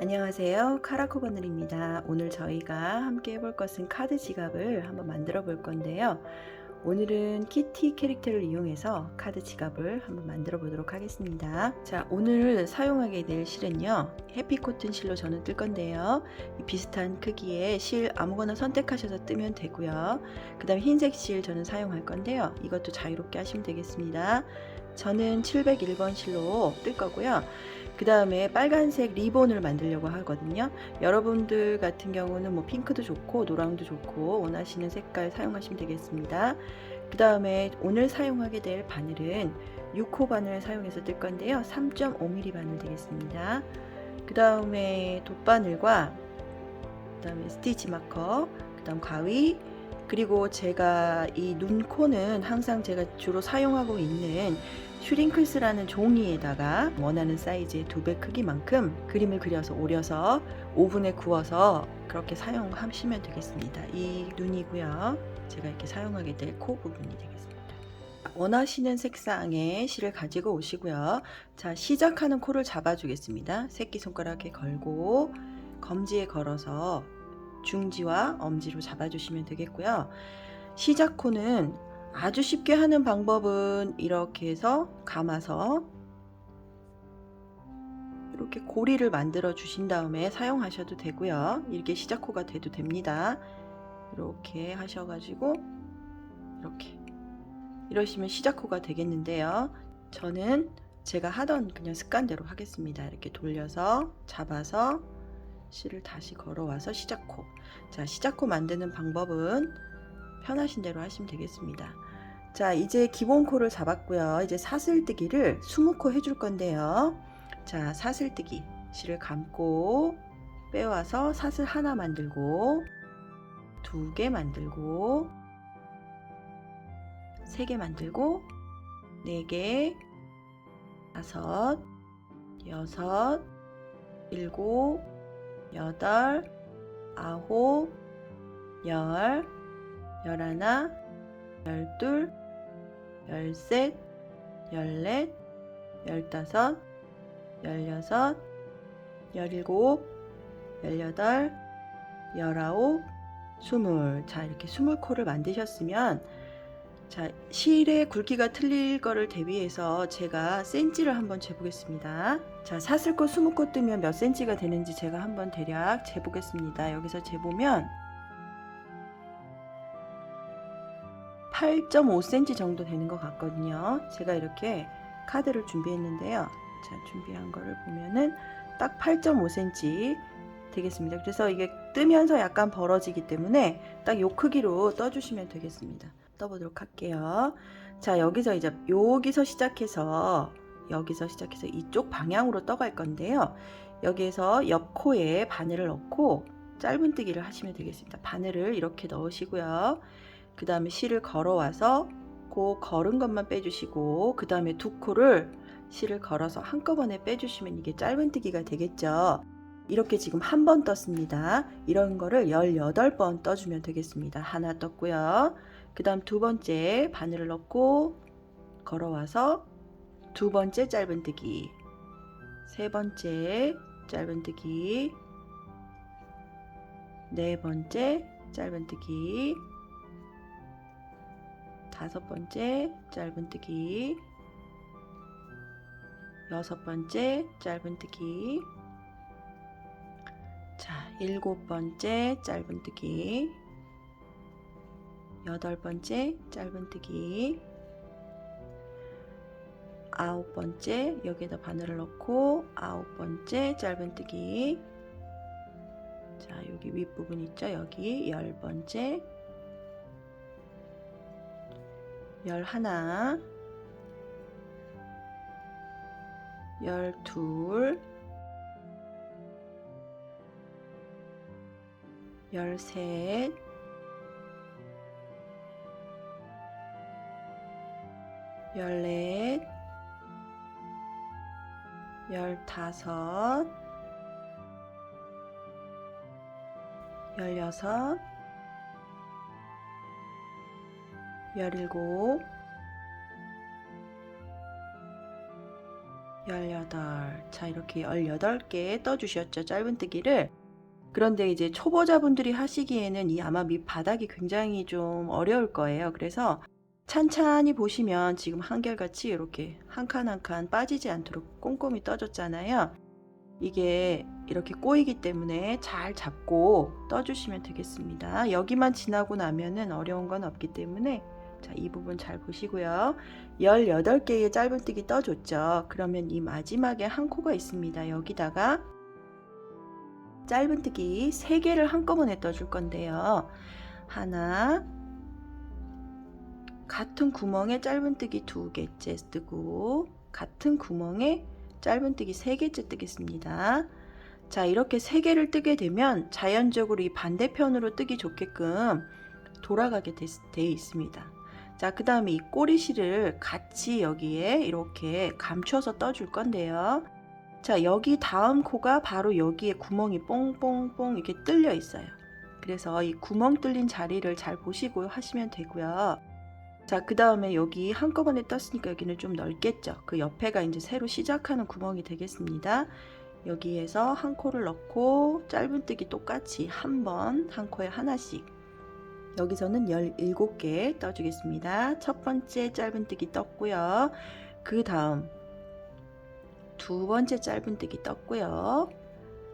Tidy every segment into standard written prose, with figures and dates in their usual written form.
안녕하세요. 카라코바늘입니다. 오늘 저희가 함께 해볼 것은 카드 지갑을 한번 만들어 볼 건데요. 오늘은 키티 캐릭터를 이용해서 카드 지갑을 한번 만들어 보도록 하겠습니다. 자, 오늘 사용하게 될 실은요, 해피코튼 실로 저는 뜰 건데요. 비슷한 크기의 실 아무거나 선택하셔서 뜨면 되고요. 그 다음에 흰색 실 저는 사용할 건데요. 이것도 자유롭게 하시면 되겠습니다. 저는 701번 실로 뜰 거고요. 그 다음에 빨간색 리본을 만들려고 하거든요. 여러분들 같은 경우는 뭐 핑크도 좋고 노랑도 좋고 원하시는 색깔 사용하시면 되겠습니다. 그 다음에 오늘 사용하게 될 바늘은 6호 바늘 사용해서 뜰 건데요. 3.5mm 바늘 되겠습니다. 그 다음에 돗바늘과 그 다음에 스티치 마커, 그 다음 가위, 그리고 제가 이 눈코는 항상 제가 주로 사용하고 있는 슈링클스라는 종이에다가 원하는 사이즈의 2배 크기만큼 그림을 그려서 오려서 오븐에 구워서 그렇게 사용하시면 되겠습니다. 이 눈이고요. 제가 이렇게 사용하게 될 코 부분이 되겠습니다. 원하시는 색상의 실을 가지고 오시고요. 자, 시작하는 코를 잡아주겠습니다. 새끼손가락에 걸고 검지에 걸어서 중지와 엄지로 잡아주시면 되겠고요. 시작 코는 아주 쉽게 하는 방법은 이렇게 해서 감아서 이렇게 고리를 만들어 주신 다음에 사용하셔도 되고요. 이렇게 시작 코가 돼도 됩니다. 이렇게 하셔가지고 이렇게 이러시면 시작 코가 되겠는데요. 저는 제가 하던 그냥 습관대로 하겠습니다. 이렇게 돌려서 잡아서 실을 다시 걸어와서 시작코. 자, 시작코 만드는 방법은 편하신 대로 하시면 되겠습니다. 자, 이제 기본 코를 잡았고요. 이제 사슬뜨기를 20코 해줄 건데요. 자, 사슬뜨기 실을 감고 빼와서 사슬 하나 만들고 2개 만들고 3개 만들고 4개 5 6 7 8 9 10 11 12 13 14 15 16 17 18 19 20. 자, 이렇게 20코를 만드셨으면, 자, 실의 굵기가 틀릴 거를 대비해서 제가 센치를 한번 재보겠습니다. 자, 사슬코 20코 뜨면 몇 센치가 되는지 제가 한번 대략 재보겠습니다. 여기서 재보면 8.5cm 정도 되는 것 같거든요. 제가 이렇게 카드를 준비했는데요. 자, 준비한 거를 보면은 딱 8.5cm 되겠습니다. 그래서 이게 뜨면서 약간 벌어지기 때문에 딱 요 크기로 떠주시면 되겠습니다. 떠보도록 할게요. 자, 여기서 시작해서 이쪽 방향으로 떠갈 건데요. 여기에서 옆 코에 바늘을 넣고 짧은뜨기를 하시면 되겠습니다. 바늘을 이렇게 넣으시고요. 그 다음에 실을 걸어와서 그 걸은 것만 빼주시고, 그 다음에 2코를 실을 걸어서 한꺼번에 빼주시면 이게 짧은뜨기가 되겠죠. 이렇게 지금 한 번 떴습니다. 이런 거를 18번 떠주면 되겠습니다. 하나 떴고요. 그 다음 2번째 바늘을 넣고 걸어와서 2번째 짧은뜨기, 3번째 짧은뜨기, 4번째 짧은뜨기, 5번째 짧은뜨기, 6번째 짧은뜨기, 자, 7번째 짧은뜨기, 8번째 짧은뜨기, 9번째 여기에다 바늘을 넣고 9번째 짧은뜨기, 자, 여기 윗부분 있죠? 여기 10번째, 11, 12, 13, 14, 15, 16, 17, 18. 자, 이렇게 18개 떠주셨죠, 짧은뜨기를. 그런데 이제 초보자분들이 하시기에는 이 아마 밑바닥이 굉장히 좀 어려울 거예요. 그래서 찬찬히 보시면 지금 한결같이 이렇게 한 칸 한 칸 빠지지 않도록 꼼꼼히 떠줬잖아요. 이게 이렇게 꼬이기 때문에 잘 잡고 떠주시면 되겠습니다. 여기만 지나고 나면은 어려운 건 없기 때문에, 자, 이 부분 잘 보시고요. 18개의 짧은뜨기 떠줬죠. 그러면 이 마지막에 한 코가 있습니다. 여기다가 짧은뜨기 3개를 한꺼번에 떠줄 건데요. 하나, 같은 구멍에 짧은뜨기 2개째 뜨고, 같은 구멍에 짧은뜨기 3개째 뜨겠습니다. 자, 이렇게 3개를 뜨게 되면 자연적으로 이 반대편으로 뜨기 좋게끔 돌아가게 돼 있습니다. 자, 그 다음에 이 꼬리실을 같이 여기에 이렇게 감춰서 떠줄 건데요. 자, 여기 다음 코가 바로 여기에 구멍이 뽕뽕뽕 이렇게 뚫려 있어요. 그래서 이 구멍 뚫린 자리를 잘 보시고 하시면 되고요. 자, 그 다음에 여기 한꺼번에 떴으니까 여기는 좀 넓겠죠. 그 옆에가 이제 새로 시작하는 구멍이 되겠습니다. 여기에서 한 코를 넣고 짧은뜨기 똑같이 한 번, 한 코에 하나씩. 여기서는 17개 떠주겠습니다. 첫 번째 짧은뜨기 떴고요. 그 다음 두 번째 짧은뜨기 떴고요.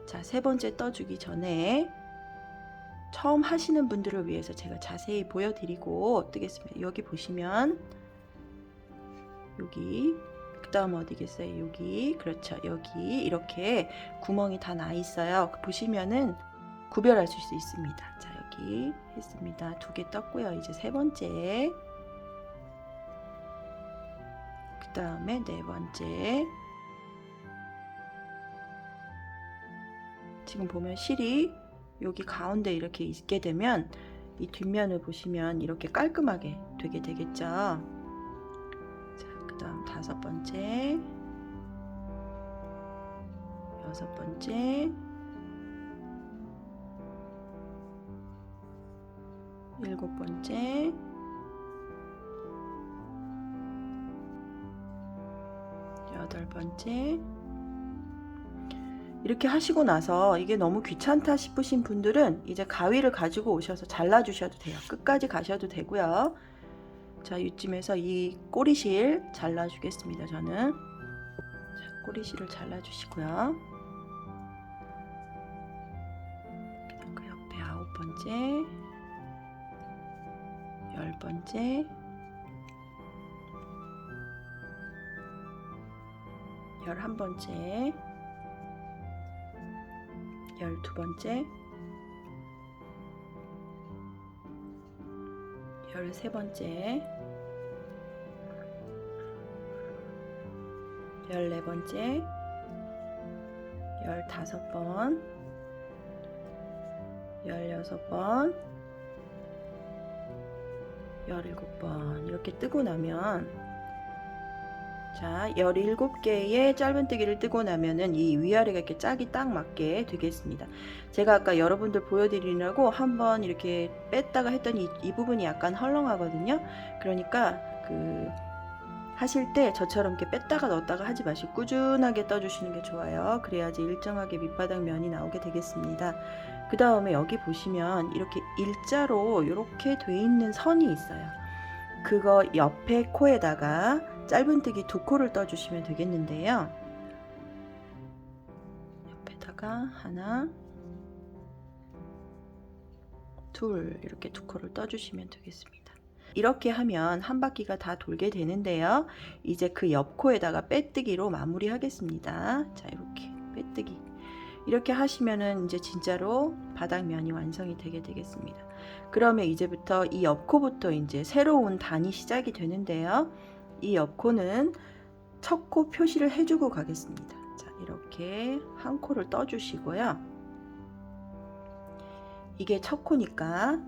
자, 세 번째 떠주기 전에 처음 하시는 분들을 위해서 제가 자세히 보여드리고 뜨겠습니다. 여기 보시면 여기, 그 다음 어디겠어요? 여기, 그렇죠. 여기 이렇게 구멍이 다 나 있어요. 보시면은 구별하실 수 있습니다. 자, 여기 했습니다. 2개 떴고요. 이제 세 번째, 그 다음에 네 번째. 지금 보면 실이 여기 가운데 이렇게 있게 되면 이 뒷면을 보시면 이렇게 깔끔하게 되게 되겠죠. 자, 그 다음 5번째, 6번째, 7번째, 8번째. 이렇게 하시고 나서 이게 너무 귀찮다 싶으신 분들은 이제 가위를 가지고 오셔서 잘라 주셔도 돼요. 끝까지 가셔도 되고요. 자, 이쯤에서 이 꼬리실 잘라 주겠습니다. 저는. 자, 꼬리실을 잘라 주시고요. 그다음 그 옆에 9번째, 10번째, 11번째, 12번째, 13번째, 14번째, 15번, 16번, 17번 이렇게 뜨고 나면, 자, 17개의 짧은뜨기를 뜨고 나면은 이 위아래가 이렇게 짝이 딱 맞게 되겠습니다. 제가 아까 여러분들 보여드리려고 한번 이렇게 뺐다가 했더니 이 부분이 약간 헐렁하거든요. 그러니까 하실 때 저처럼 이렇게 뺐다가 넣었다가 하지 마시고 꾸준하게 떠주시는 게 좋아요. 그래야지 일정하게 밑바닥 면이 나오게 되겠습니다. 그 다음에 여기 보시면 이렇게 일자로 이렇게 돼 있는 선이 있어요. 그거 옆에 코에다가 짧은뜨기 2코를 떠주시면 되겠는데요. 옆에다가 하나, 둘 이렇게 2코를 떠주시면 되겠습니다. 이렇게 하면 한 바퀴가 다 돌게 되는데요. 이제 그 옆 코에다가 빼뜨기로 마무리 하겠습니다. 자, 이렇게 빼뜨기. 이렇게 하시면은 이제 진짜로 바닥면이 완성이 되게 되겠습니다. 그러면 이제부터 이 옆코부터 이제 새로운 단이 시작이 되는데요. 이 옆코는 첫 코 표시를 해주고 가겠습니다. 자, 이렇게 한 코를 떠주시고요. 이게 첫 코니까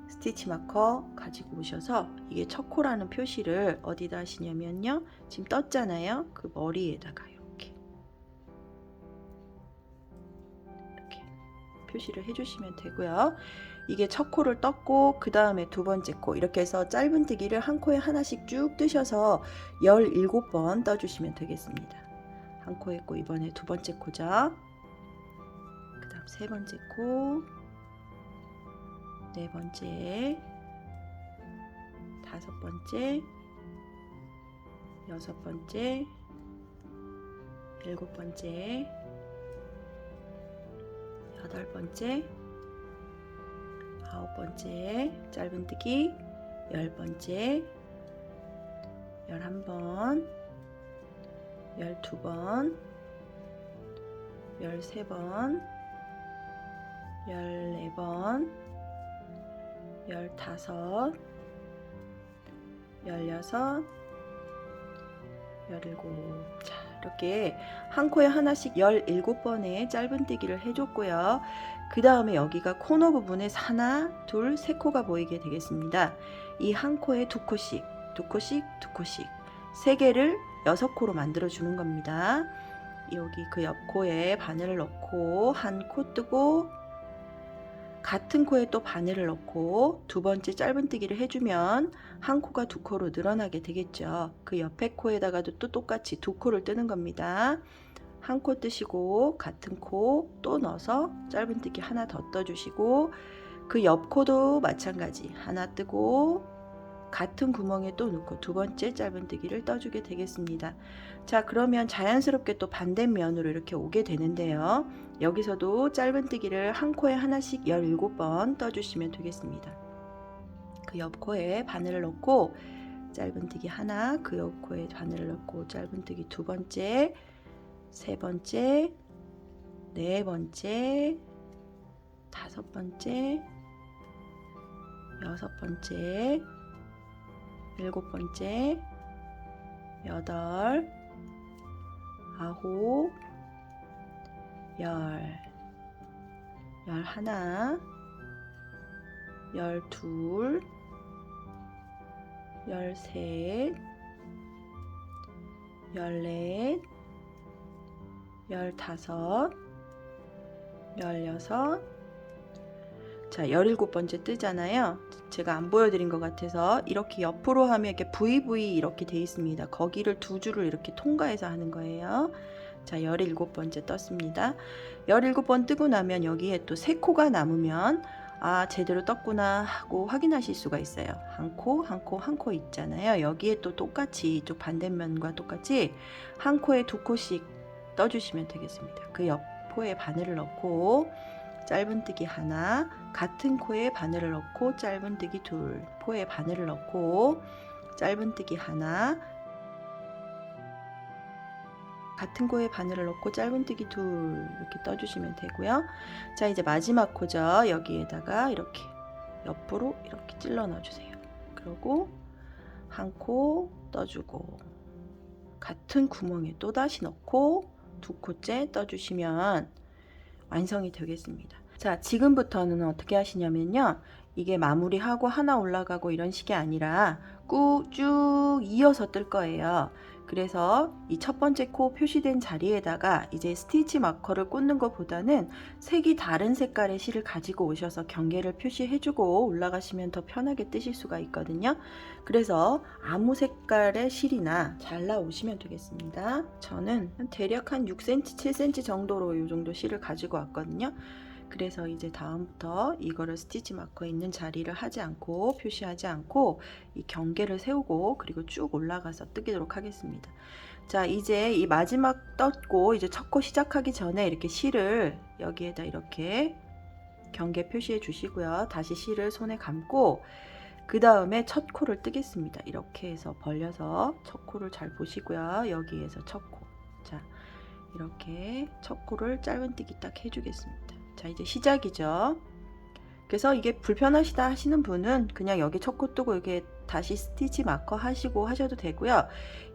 스티치 마커 가지고 오셔서 이게 첫 코라는 표시를 어디다 하시냐면요. 지금 떴잖아요. 그 머리에다가 이렇게 표시를 해주시면 되고요. 이게 첫 코를 떴고 그 다음에 두 번째 코 이렇게 해서 짧은뜨기를 한 코에 하나씩 쭉 뜨셔서 17번 떠주시면 되겠습니다. 한 코 했고 이번에 두 번째 코죠. 그 다음 세 번째 코, 네 번째, 다섯 번째, 여섯 번째, 일곱 번째, 여덟 번째, 아홉 번째, 짧은뜨기, 열 번째, 11번, 12번, 13번, 14번, 15, 16, 17. 자, 이렇게 한 코에 하나씩 17번의 짧은뜨기를 해줬고요. 그 다음에 여기가 코너 부분에 하나, 둘, 세 코가 보이게 되겠습니다. 이 한 코에 두 코씩, 두 코씩, 두 코씩, 세 개를 6코로 만들어 주는 겁니다. 여기 그 옆 코에 바늘을 넣고 한 코 뜨고 같은 코에 또 바늘을 넣고 두 번째 짧은뜨기를 해주면 한 코가 두 코로 늘어나게 되겠죠. 그 옆에 코에다가도 또 똑같이 두 코를 뜨는 겁니다. 한 코 뜨시고 같은 코 또 넣어서 짧은뜨기 하나 더 떠주시고 그 옆 코도 마찬가지 하나 뜨고 같은 구멍에 또 넣고 두 번째 짧은뜨기를 떠주게 되겠습니다. 자, 그러면 자연스럽게 또 반대면으로 이렇게 오게 되는데요. 여기서도 짧은뜨기를 한 코에 하나씩 17번 떠주시면 되겠습니다. 그 옆 코에 바늘을 넣고 짧은뜨기 하나, 그 옆 코에 바늘을 넣고 짧은뜨기 두 번째, 세 번째, 네 번째, 다섯 번째, 여섯 번째, 일곱 번째, 여덟, 아홉, 열, 열하나, 열둘, 열셋, 열넷, 열다섯, 열여섯. 자, 17번째 뜨잖아요. 제가 안 보여드린 것 같아서 이렇게 옆으로 하면 이렇게 VV 이렇게 돼 있습니다. 거기를 두 줄을 이렇게 통과해서 하는 거예요. 자, 17번째 떴습니다. 17번 뜨고 나면 여기에 또 세 코가 남으면 아, 제대로 떴구나 하고 확인하실 수가 있어요. 한 코, 한 코, 한 코 있잖아요. 여기에 또 똑같이 이쪽 반대면과 똑같이 한 코에 두 코씩 떠주시면 되겠습니다. 그 옆 코에 바늘을 넣고 짧은뜨기 하나, 같은 코에 바늘을 넣고 짧은뜨기 둘, 코에 바늘을 넣고 짧은뜨기 하나, 같은 코에 바늘을 넣고 짧은뜨기 둘 이렇게 떠주시면 되고요. 자, 이제 마지막 코죠. 여기에다가 이렇게 옆으로 이렇게 찔러 넣어주세요. 그리고 한 코 떠주고 같은 구멍에 또다시 넣고 두 코째 떠주시면 완성이 되겠습니다. 자, 지금부터는 어떻게 하시냐면요. 이게 마무리하고 하나 올라가고 이런 식이 아니라 쭉 이어서 뜰 거예요. 그래서 이 첫 번째 코 표시된 자리에다가 이제 스티치 마커를 꽂는 것보다는 색이 다른 색깔의 실을 가지고 오셔서 경계를 표시해주고 올라가시면 더 편하게 뜨실 수가 있거든요. 그래서 아무 색깔의 실이나 잘라 오시면 되겠습니다. 저는 대략 한 6cm, 7cm 정도로 이 정도 실을 가지고 왔거든요. 그래서 이제 다음부터 이거를 스티치 마커 있는 자리를 하지 않고 표시하지 않고 이 경계를 세우고 그리고 쭉 올라가서 뜨도록 하겠습니다. 자, 이제 이 마지막 떴고 이제 첫 코 시작하기 전에 이렇게 실을 여기에다 이렇게 경계 표시해 주시고요. 다시 실을 손에 감고 그 다음에 첫 코를 뜨겠습니다. 이렇게 해서 벌려서 첫 코를 잘 보시고요. 여기에서 첫 코. 자, 이렇게 첫 코를 짧은뜨기 딱 해주겠습니다. 자, 이제 시작이죠. 그래서 이게 불편하시다 하시는 분은 그냥 여기 첫 코 뜨고 이게 다시 스티치 마커 하시고 하셔도 되고요.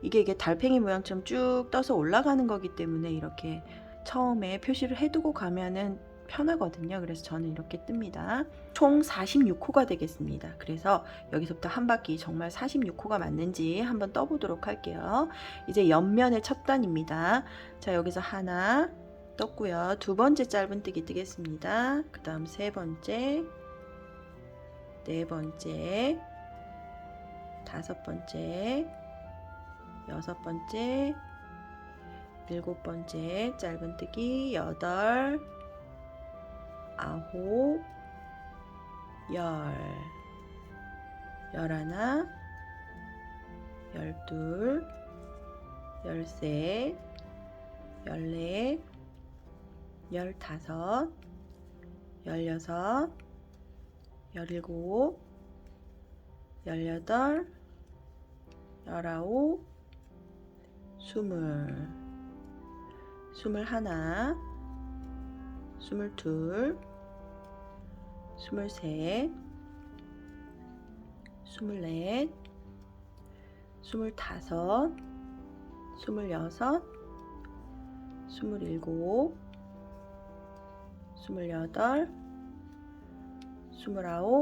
이게 달팽이 모양처럼 쭉 떠서 올라가는 거기 때문에 이렇게 처음에 표시를 해두고 가면은 편하거든요. 그래서 저는 이렇게 뜹니다. 총 46코가 되겠습니다. 그래서 여기서부터 한 바퀴 정말 46코가 맞는지 한번 떠보도록 할게요. 이제 옆면의 첫 단입니다. 자, 여기서 하나 떴고요. 두 번째 짧은뜨기 뜨겠습니다. 그 다음 세 번째, 네 번째, 다섯 번째, 여섯 번째, 7번째 짧은뜨기 8, 9, 10, 11, 12, 13, 14, 15, 16, 17, 18, 19, 20, 21, 22, 23, 24, 25, 26, 27, 28, 29, 30,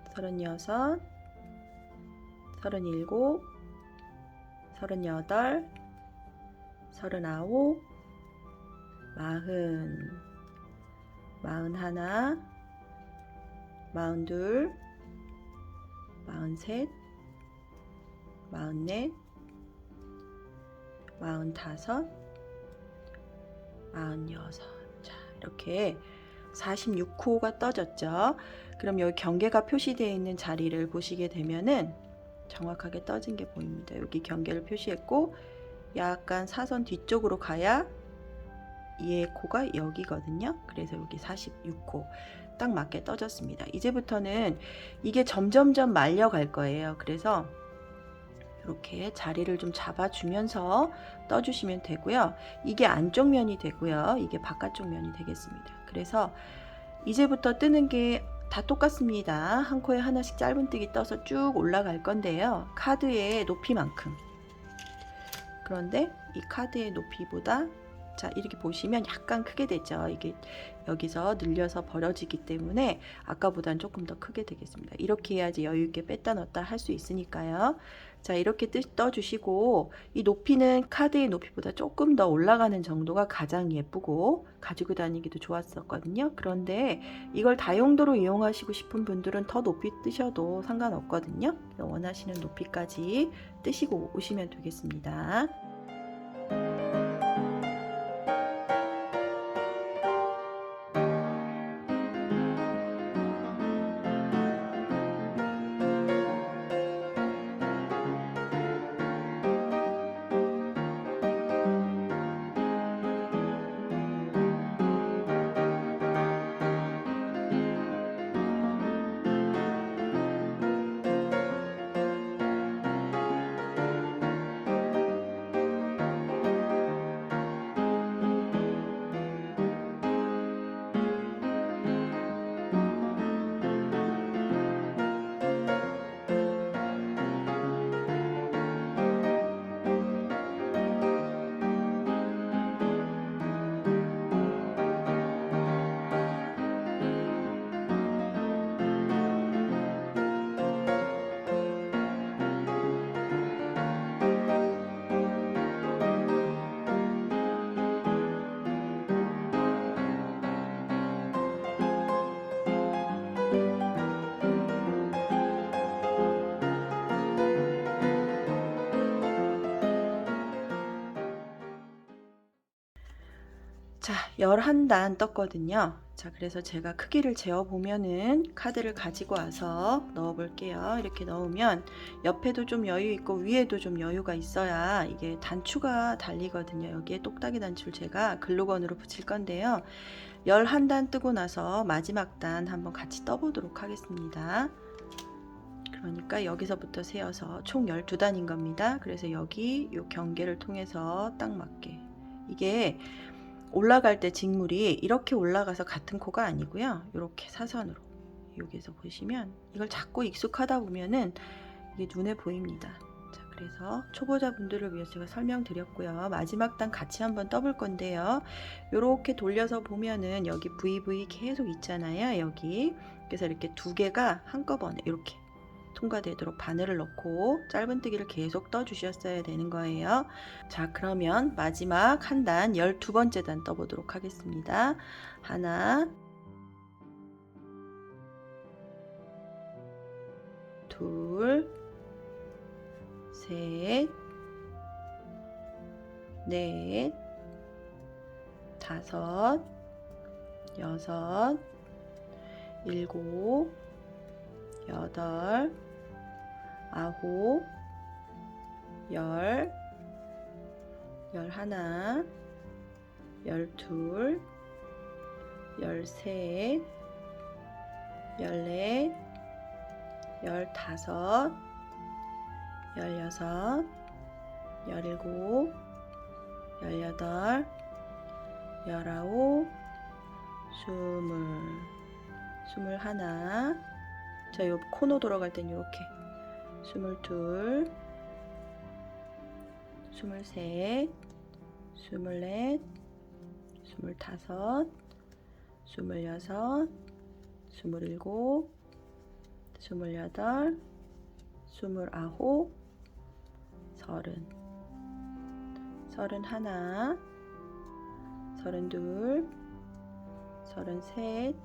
31, 32, 33, 34, 35, 36, 37, 38, 39, 40, 41, 42, 43, 44, 45, 46. 자, 이렇게 46호가 떠졌죠. 그럼 여기 경계가 표시되어 있는 자리를 보시게 되면은 정확하게 떠진 게 보입니다. 여기 경계를 표시했고 약간 사선 뒤쪽으로 가야 얘 코가 여기거든요. 그래서 여기 46호 딱 맞게 떠졌습니다. 이제부터는 이게 점점점 말려갈 거예요. 그래서 이렇게 자리를 좀 잡아주면서 떠주시면 되고요. 이게 안쪽 면이 되고요. 이게 바깥쪽 면이 되겠습니다. 그래서 이제부터 뜨는 게 다 똑같습니다. 한 코에 하나씩 짧은뜨기 떠서 쭉 올라갈 건데요. 카드의 높이만큼. 그런데 이 카드의 높이보다 자 이렇게 보시면 약간 크게 되죠. 이게 여기서 늘려서 벌어지기 때문에 아까보다는 조금 더 크게 되겠습니다. 이렇게 해야지 여유 있게 뺐다 넣었다 할 수 있으니까요. 자 이렇게 떠주시고 이 높이는 카드의 높이보다 조금 더 올라가는 정도가 가장 예쁘고 가지고 다니기도 좋았었거든요. 그런데 이걸 다용도로 이용하시고 싶은 분들은 더 높이 뜨셔도 상관없거든요. 원하시는 높이까지 뜨시고 오시면 되겠습니다. 자, 11단 떴거든요. 자, 그래서 제가 크기를 재어 보면은 카드를 가지고 와서 넣어 볼게요. 이렇게 넣으면 옆에도 좀 여유 있고 위에도 좀 여유가 있어야 이게 단추가 달리거든요. 여기에 똑딱이 단추를 제가 글루건으로 붙일 건데요. 11단 뜨고 나서 마지막 단 한번 같이 떠 보도록 하겠습니다. 그러니까 여기서부터 세어서 총 12단인 겁니다. 그래서 여기 요 경계를 통해서 딱 맞게 이게 올라갈 때 직물이 이렇게 올라가서 같은 코가 아니고요. 이렇게 사선으로 여기서 보시면 이걸 자꾸 익숙하다 보면은 이게 눈에 보입니다. 자, 그래서 초보자분들을 위해서 제가 설명드렸고요. 마지막 단 같이 한번 떠볼 건데요. 이렇게 돌려서 보면은 여기 VV 계속 있잖아요. 여기 그래서 이렇게 두 개가 한꺼번에 이렇게 통과되도록 바늘을 넣고 짧은뜨기를 계속 떠 주셨어야 되는 거예요. 자, 그러면 마지막 한 단 12번째 단 떠보도록 하겠습니다. 하나, 둘, 셋, 넷, 다섯, 여섯, 일곱, 여덟, 아홉, 열, 열하나, 열둘, 열셋, 열넷, 열다섯, 열여섯, 열일곱, 열여덟, 열아홉, 스물하나. 자, 요 코너 돌아갈 땐 요렇게 스물둘, 스물셋, 스물넷, 스물다섯, 스물여섯, 스물일곱, 스물여덟, 스물아홉, 서른하나, 서른둘, 서른셋,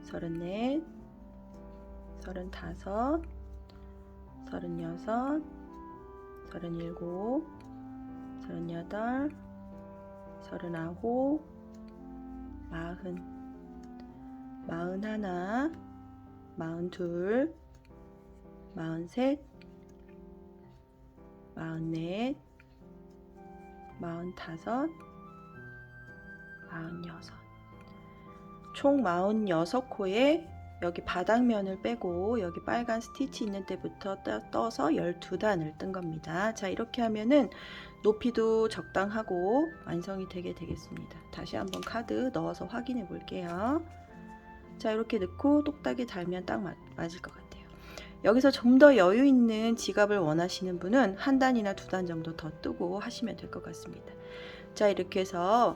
서른넷, 서른다섯, 서른여섯, 서른일곱, 서른여덟, 서른아홉, 마흔하나, 마흔둘, 마흔셋, 마흔넷, 마흔다섯, 마흔여섯. 총 46코에 여기 바닥면을 빼고 여기 빨간 스티치 있는 데부터 떠서 12단을 뜬 겁니다. 자, 이렇게 하면은 높이도 적당하고 완성이 되게 되겠습니다. 다시 한번 카드 넣어서 확인해 볼게요. 자, 이렇게 넣고 똑딱이 달면 딱 맞을 것 같아요. 여기서 좀 더 여유 있는 지갑을 원하시는 분은 한 단이나 두 단 정도 더 뜨고 하시면 될 것 같습니다. 자, 이렇게 해서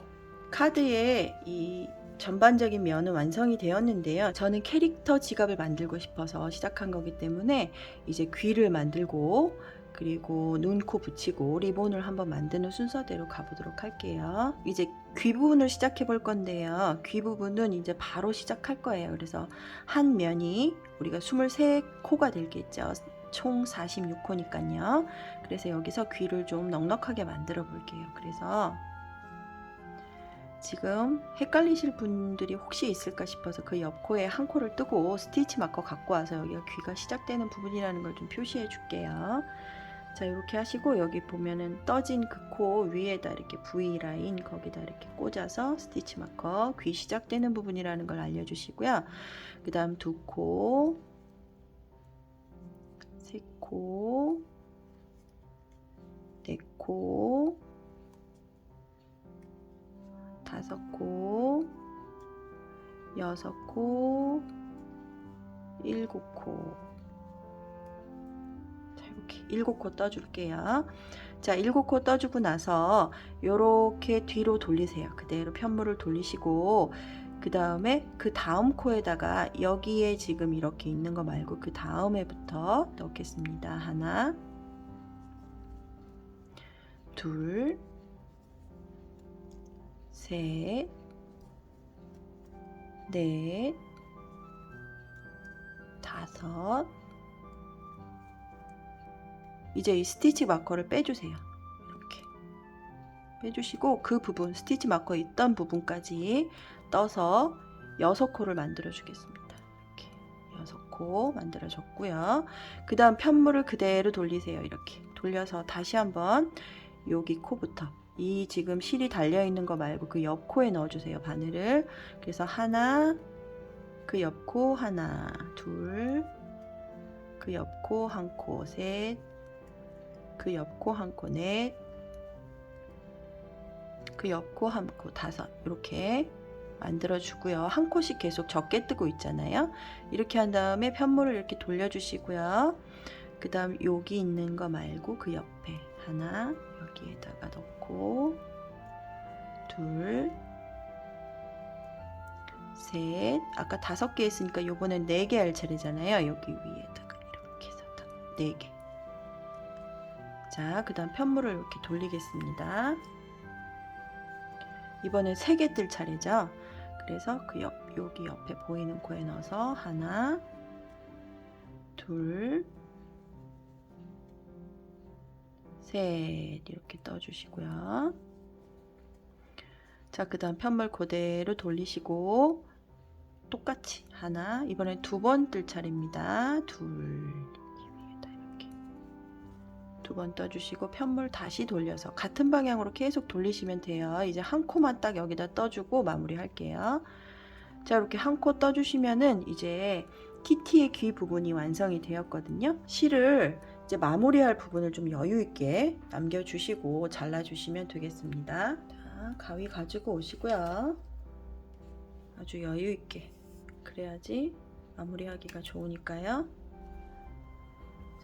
카드의 이 전반적인 면은 완성이 되었는데요. 저는 캐릭터 지갑을 만들고 싶어서 시작한 거기 때문에 이제 귀를 만들고 그리고 눈, 코 붙이고 리본을 한번 만드는 순서대로 가보도록 할게요. 이제 귀 부분을 시작해 볼 건데요. 귀 부분은 이제 바로 시작할 거예요. 그래서 한 면이 우리가 23코가 되겠죠. 총 46코니까요. 그래서 여기서 귀를 좀 넉넉하게 만들어 볼게요. 그래서 지금 헷갈리실 분들이 혹시 있을까 싶어서 그 옆코에 한 코를 뜨고 스티치 마커 갖고 와서 여기가 귀가 시작되는 부분이라는 걸 좀 표시해 줄게요. 자, 이렇게 하시고 여기 보면은 떠진 그 코 위에다 이렇게 V 라인 거기다 이렇게 꽂아서 스티치 마커 귀 시작되는 부분이라는 걸 알려주시고요. 그 다음 두 코, 세 코, 네 코, 다섯 코, 여섯 코, 일곱 코. 자, 이렇게 7코 떠줄게요. 자, 7코 떠주고 나서 요렇게 뒤로 돌리세요. 그대로 편물을 돌리시고 그 다음에 그 다음 코에다가 여기에 지금 이렇게 있는 거 말고 그 다음에부터 넣겠습니다. 하나, 둘, 셋, 넷, 다섯. 이제 이 스티치 마커를 빼주세요. 이렇게 빼주시고 그 부분 스티치 마커 있던 부분까지 떠서 6코를 만들어 주겠습니다. 이렇게 6코 만들어 줬고요. 그 다음 편물을 그대로 돌리세요. 이렇게 돌려서 다시 한번 여기 코부터 이 지금 실이 달려 있는 거 말고 그 옆 코에 넣어 주세요. 바늘을. 그래서 하나, 그 옆 코 하나, 둘, 그 옆 코 한 코, 셋, 그 옆 코 한 코, 넷, 그 옆 코 한 코, 다섯. 이렇게 만들어 주고요. 한 코씩 계속 적게 뜨고 있잖아요. 이렇게 한 다음에 편물을 이렇게 돌려 주시고요. 그 다음 여기 있는 거 말고 그 옆에 하나 여기에다가 넣고 둘, 셋. 아까 5개 했으니까 요번엔 4개 할 차례잖아요. 여기 위에다가 이렇게 해서 4개. 자, 그 다음 편물을 이렇게 돌리겠습니다. 이번엔 3개 뜰 차례죠. 그래서 여기 옆에 보이는 코에 넣어서 하나, 둘, 셋 이렇게 떠주시고요. 자, 그 다음 편물 그대로 돌리시고 똑같이 하나, 이번엔 2번 뜰 차례입니다. 둘, 이렇게 2번 떠주시고 편물 다시 돌려서 같은 방향으로 계속 돌리시면 돼요. 이제 한 코만 딱 여기다 떠주고 마무리 할게요. 자, 이렇게 한 코 떠주시면은 이제 키티의 귀 부분이 완성이 되었거든요. 실을 이제 마무리할 부분을 좀 여유 있게 남겨주시고 잘라주시면 되겠습니다. 자, 가위 가지고 오시고요. 아주 여유 있게, 그래야지 마무리하기가 좋으니까요.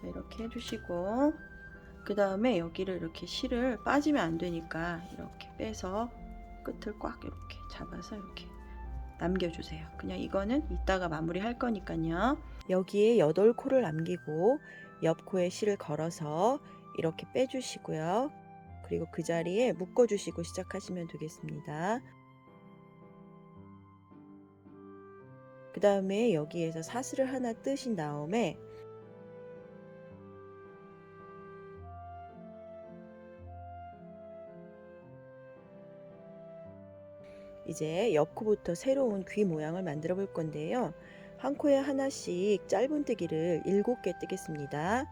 자, 이렇게 해주시고 그 다음에 여기를 이렇게 실을 빠지면 안 되니까 이렇게 빼서 끝을 꽉 이렇게 잡아서 이렇게 남겨주세요. 그냥 이거는 이따가 마무리 할 거니까요. 여기에 8코를 남기고 옆 코에 실을 걸어서 이렇게 빼주시고요. 그리고 그 자리에 묶어주시고 시작하시면 되겠습니다. 그 다음에 여기에서 사슬을 하나 뜨신 다음에 이제 옆 코부터 새로운 귀 모양을 만들어 볼 건데요. 한 코에 하나씩 짧은뜨기를 7개 뜨겠습니다.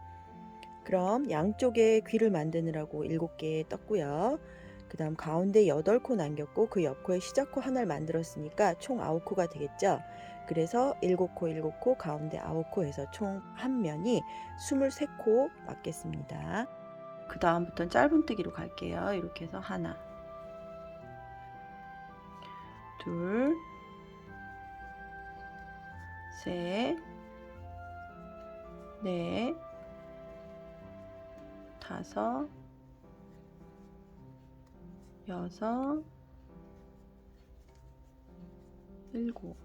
그럼 양쪽에 귀를 만드느라고 7개 떴고요. 그 다음 가운데 8코 남겼고 그 옆코에 시작코 하나를 만들었으니까 총 9코가 되겠죠. 그래서 7코 7코 가운데 9코 해서 총 한 면이 23코 맞겠습니다. 그 다음부터는 짧은뜨기로 갈게요. 이렇게 해서 하나, 둘, 셋, 넷, 다섯, 여섯, 일곱.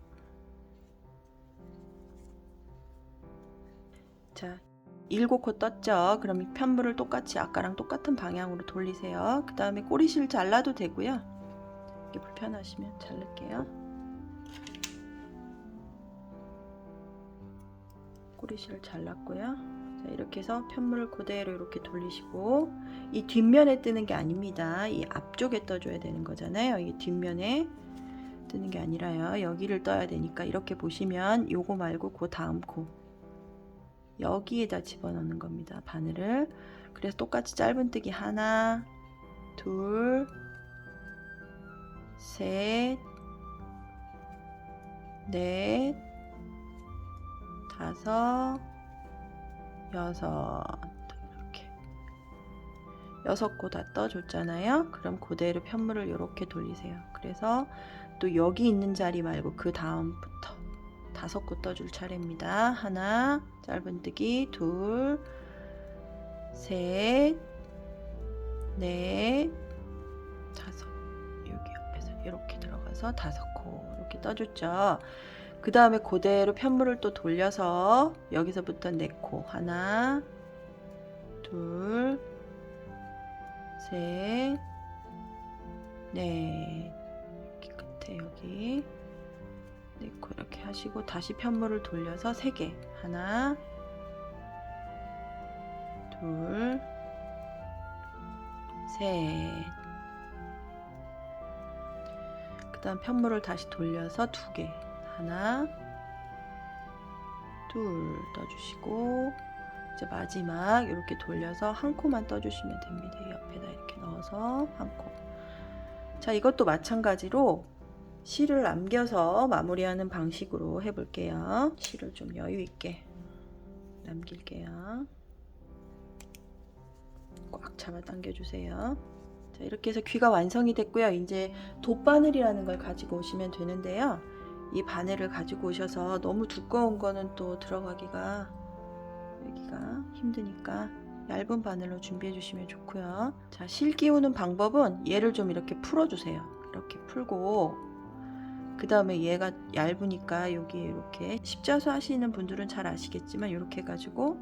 자, 7코 떴죠. 그럼 이 편물을 똑같이 아까랑 똑같은 방향으로 돌리세요. 그 다음에 꼬리실 잘라도 되고요. 이게 불편하시면 자를게요. 꼬리실을 잘랐고요. 자, 이렇게 해서 편물을 그대로 이렇게 돌리시고 이 뒷면에 뜨는 게 아닙니다. 이 앞쪽에 떠줘야 되는 거잖아요. 이 뒷면에 뜨는 게 아니라요. 여기를 떠야 되니까 이렇게 보시면 요거 말고 그 다음 코 여기에다 집어넣는 겁니다. 바늘을. 그래서 똑같이 짧은뜨기 하나, 둘, 셋, 넷, 다섯, 여섯, 이렇게 6코 다 떠줬잖아요. 그럼 그대로 편물을 이렇게 돌리세요. 그래서 또 여기 있는 자리 말고 그 다음부터 5코 떠줄 차례입니다. 하나, 짧은뜨기, 둘, 셋, 넷, 다섯. 여기 옆에서 이렇게 들어가서 5코 이렇게 떠줬죠. 그 다음에 그대로 편물을 또 돌려서 여기서부터 4코 하나, 둘, 셋, 넷, 이렇게 끝에 여기 4코 이렇게 하시고 다시 편물을 돌려서 3개 하나, 둘, 셋. 그 다음 편물을 다시 돌려서 2개 하나, 둘 떠주시고 이제 마지막 이렇게 돌려서 한 코만 떠주시면 됩니다. 옆에다 이렇게 넣어서 한 코. 자, 이것도 마찬가지로 실을 남겨서 마무리하는 방식으로 해볼게요. 실을 좀 여유 있게 남길게요. 꽉 잡아 당겨주세요. 자, 이렇게 해서 귀가 완성이 됐고요. 이제 돗바늘이라는 걸 가지고 오시면 되는데요. 이 바늘을 가지고 오셔서 너무 두꺼운 거는 또 들어가기가 여기가 힘드니까 얇은 바늘로 준비해 주시면 좋고요. 자, 실 끼우는 방법은 얘를 좀 이렇게 풀어주세요. 이렇게 풀고 그 다음에 얘가 얇으니까 여기에 이렇게 십자수 하시는 분들은 잘 아시겠지만 이렇게 해가지고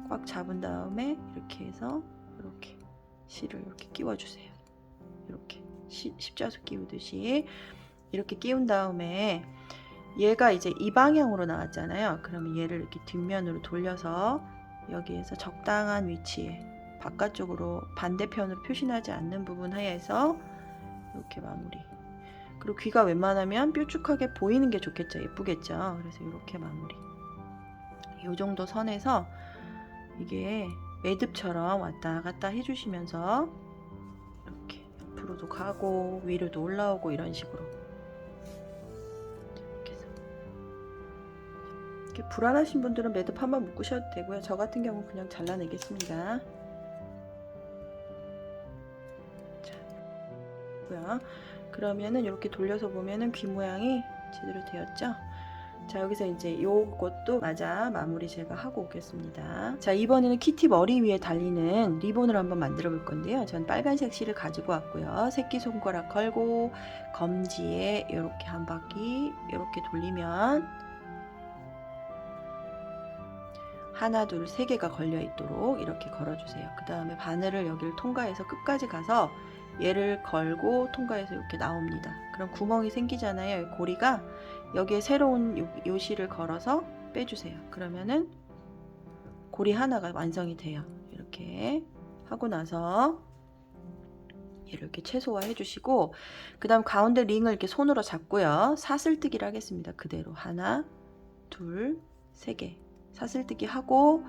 꽉 잡은 다음에 이렇게 해서 이렇게 실을 이렇게 끼워주세요. 이렇게 십자수 끼우듯이 이렇게 끼운 다음에 얘가 이제 이 방향으로 나왔잖아요. 그러면 얘를 이렇게 뒷면으로 돌려서 여기에서 적당한 위치에 바깥쪽으로 반대편으로 표시나지 않는 부분 하에서 이렇게 마무리. 그리고 귀가 웬만하면 뾰족하게 보이는 게 좋겠죠. 예쁘겠죠. 그래서 이렇게 마무리. 이 정도 선에서 이게 매듭처럼 왔다 갔다 해주시면서 이렇게 옆으로도 가고 위로도 올라오고 이런 식으로 이렇게 해서 이렇게 불안하신 분들은 매듭 한번 묶으셔도 되고요. 저 같은 경우 그냥 잘라내겠습니다. 자, 그러면은 이렇게 돌려서 보면은 귀 모양이 제대로 되었죠? 자, 여기서 이제 요것도 마저 마무리 제가 하고 오겠습니다. 자, 이번에는 키티 머리 위에 달리는 리본을 한번 만들어 볼 건데요. 전 빨간색 실을 가지고 왔고요. 새끼손가락 걸고 검지에 이렇게 한 바퀴 이렇게 돌리면 하나, 둘, 세 개가 걸려 있도록 이렇게 걸어주세요. 그 다음에 바늘을 여기를 통과해서 끝까지 가서 얘를 걸고 통과해서 이렇게 나옵니다. 그럼 구멍이 생기잖아요. 고리가 여기에 새로운 요 실을 걸어서 빼주세요. 그러면은 고리 하나가 완성이 돼요. 이렇게 하고 나서 얘를 이렇게 최소화 해주시고 그 다음 가운데 링을 이렇게 손으로 잡고요. 사슬뜨기를 하겠습니다. 그대로 하나, 둘, 세 개 사슬뜨기 하고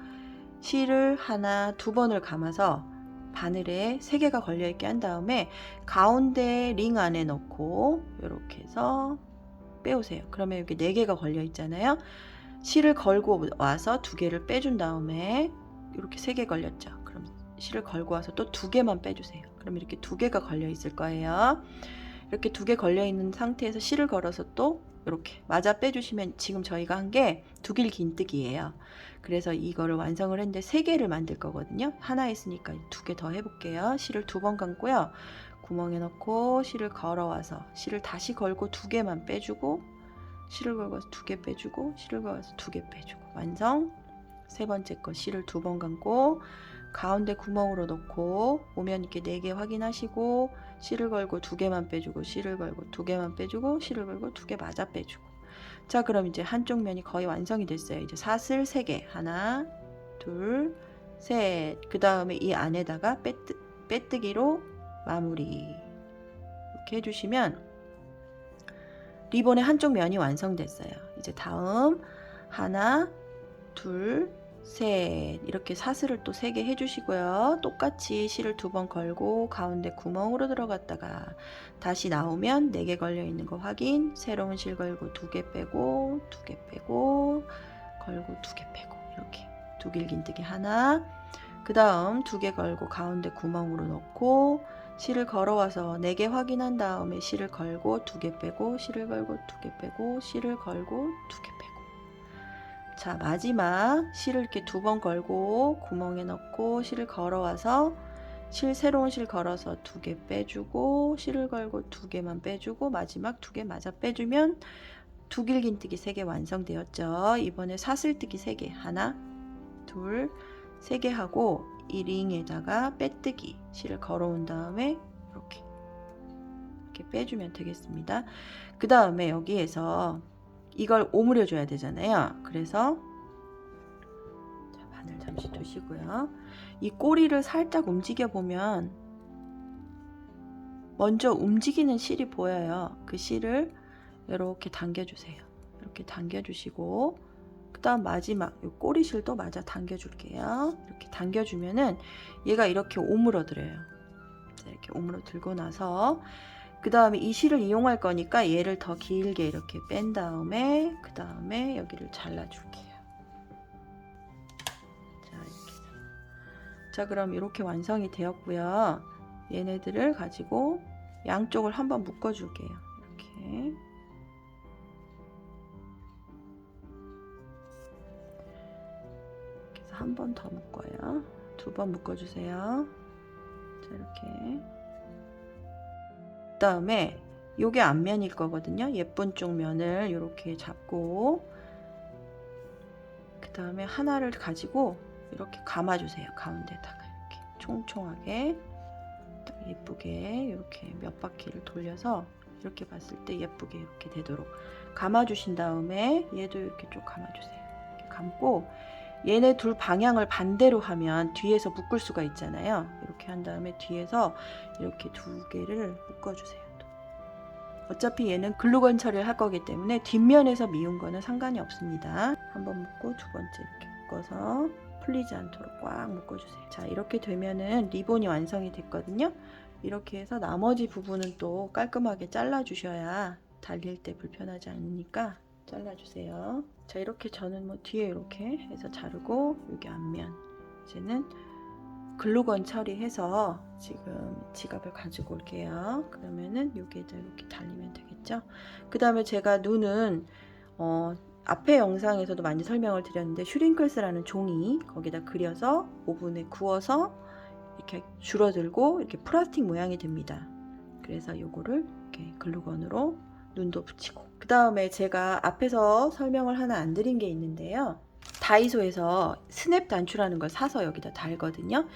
실을 하나, 두 번을 감아서 바늘에 3개가 걸려있게 한 다음에 가운데 링 안에 넣고 이렇게 해서 빼오세요. 그러면 여기 4개가 걸려있잖아요. 실을 걸고 와서 2개를 빼준 다음에 이렇게 3개 걸렸죠. 그럼 실을 걸고 와서 또 2개만 빼주세요. 그럼 이렇게 2개가 걸려있을 거예요. 이렇게 2개 걸려있는 상태에서 실을 걸어서 또 이렇게 맞아 빼주시면 지금 저희가 한 게 두길 긴뜨기예요. 그래서 이거를 완성을 했는데 3개를 만들 거거든요. 하나 했으니까 2개 더 해볼게요. 실을 2번 감고요. 구멍에 넣고 실을 걸어와서 실을 다시 걸고 2개만 빼주고 실을 걸어서 2개 빼주고 실을 걸어서 2개 빼주고 완성. 세 번째 거 실을 2번 감고 가운데 구멍으로 넣고 오면 이렇게 4개 확인하시고 실을 걸고 2개만 빼주고 실을 걸고 2개만 빼주고 실을 걸고 2개 맞아 빼주고. 자, 그럼 이제 한쪽 면이 거의 완성이 됐어요. 이제 사슬 3개 하나, 둘, 셋. 그 다음에 이 안에다가 빼뜨기로 마무리 이렇게 해주시면 리본의 한쪽 면이 완성됐어요. 이제 다음 하나, 둘, 셋 이렇게 사슬을 또 3개 해주시고요. 똑같이 실을 2번 걸고 가운데 구멍으로 들어갔다가 다시 나오면 4개 걸려 있는 거 확인. 새로운 실 걸고 2개 빼고 2개 빼고 걸고 2개 빼고 이렇게 두길 긴뜨기 하나. 그 다음 2개 걸고 가운데 구멍으로 넣고 실을 걸어와서 4개 확인한 다음에 실을 걸고 2개 빼고 실을 걸고 2개 빼고 실을 걸고 2개 빼고. 자, 마지막 실을 이렇게 2번 걸고 구멍에 넣고 실을 걸어와서 새로운 실 걸어서 2개 빼주고 실을 걸고 2개만 빼주고 마지막 2개 맞아 빼주면 두길 긴뜨기 3개 완성되었죠. 이번에 사슬뜨기 3개 하나, 둘, 3개 하고 이 링에다가 빼뜨기 실을 걸어온 다음에 이렇게 빼주면 되겠습니다. 그 다음에 여기에서 이걸 오므려 줘야 되잖아요. 그래서 자, 바늘 잠시 두시고요. 이 꼬리를 살짝 움직여 보면 먼저 움직이는 실이 보여요. 그 실을 이렇게 당겨주세요. 이렇게 당겨주시고 그 다음 마지막 이 꼬리실도 마저 당겨줄게요. 이렇게 당겨주면은 얘가 이렇게 오므러들어요. 이렇게 오므러들고 나서 그 다음에 이 실을 이용할 거니까 얘를 더 길게 이렇게 뺀 다음에 그 다음에 여기를 잘라줄게요. 자, 이렇게. 자, 그럼 이렇게 완성이 되었고요. 얘네들을 가지고 양쪽을 한번 묶어줄게요. 이렇게. 그래서 한 번 더 묶어요. 2번 묶어주세요. 자, 이렇게. 그 다음에 요게 앞면일 거거든요. 예쁜 쪽 면을 이렇게 잡고 그 다음에 하나를 가지고 이렇게 감아주세요. 가운데다가 이렇게 총총하게 딱 예쁘게 이렇게 몇 바퀴를 돌려서 이렇게 봤을 때 예쁘게 이렇게 되도록 감아주신 다음에 얘도 이렇게 쭉 감아주세요. 이렇게 감고 얘네 둘 방향을 반대로 하면 뒤에서 묶을 수가 있잖아요. 이렇게 한 다음에 뒤에서 이렇게 두 개를 묶어주세요. 어차피 얘는 글루건 처리를 할 거기 때문에 뒷면에서 미운 거는 상관이 없습니다. 한번 묶고 두 번째 이렇게 묶어서 풀리지 않도록 꽉 묶어주세요. 자, 이렇게 되면은 리본이 완성이 됐거든요. 이렇게 해서 나머지 부분은 또 깔끔하게 잘라 주셔야 달릴 때 불편하지 않으니까 잘라주세요. 자, 이렇게 저는 뭐 뒤에 이렇게 해서 자르고 여기 앞면 이제는 글루건 처리해서 지금 지갑을 가지고 올게요. 그러면은 여기에다 이렇게 달리면 되겠죠. 그 다음에 제가 눈은 앞에 영상에서도 많이 설명을 드렸는데 슈링클스라는 종이 거기다 그려서 오븐에 구워서 이렇게 줄어들고 이렇게 플라스틱 모양이 됩니다. 그래서 요거를 이렇게 글루건으로 눈도 붙이고, 그 다음에 제가 앞에서 설명을 하나 안 드린 게 있는데요. 다이소에서 스냅 단추라는 걸 사서 여기다 달거든요.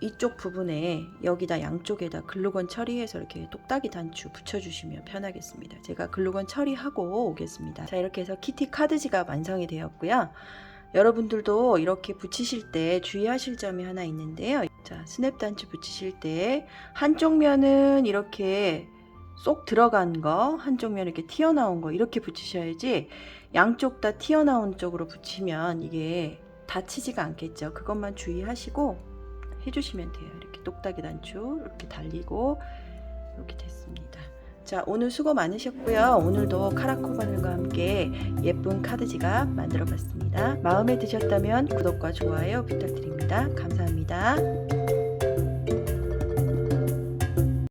이쪽 부분에 여기다 양쪽에다 글루건 처리해서 이렇게 똑딱이 단추 붙여주시면 편하겠습니다. 제가 글루건 처리하고 오겠습니다. 자, 이렇게 해서 키티 카드 지갑 완성이 되었고요. 여러분들도 이렇게 붙이실 때 주의하실 점이 하나 있는데요. 자, 스냅 단추 붙이실 때 한쪽 면은 이렇게 쏙 들어간 거, 한쪽 면 이렇게 튀어나온 거 이렇게 붙이셔야지 양쪽 다 튀어나온 쪽으로 붙이면 이게 다치지가 않겠죠. 그것만 주의하시고 해주시면 돼요. 이렇게 똑딱이 단추 이렇게 달리고 이렇게 됐습니다. 자, 오늘 수고 많으셨고요. 오늘도 카라코 바늘과 함께 예쁜 카드 지갑 만들어 봤습니다. 마음에 드셨다면 구독과 좋아요 부탁드립니다. 감사합니다.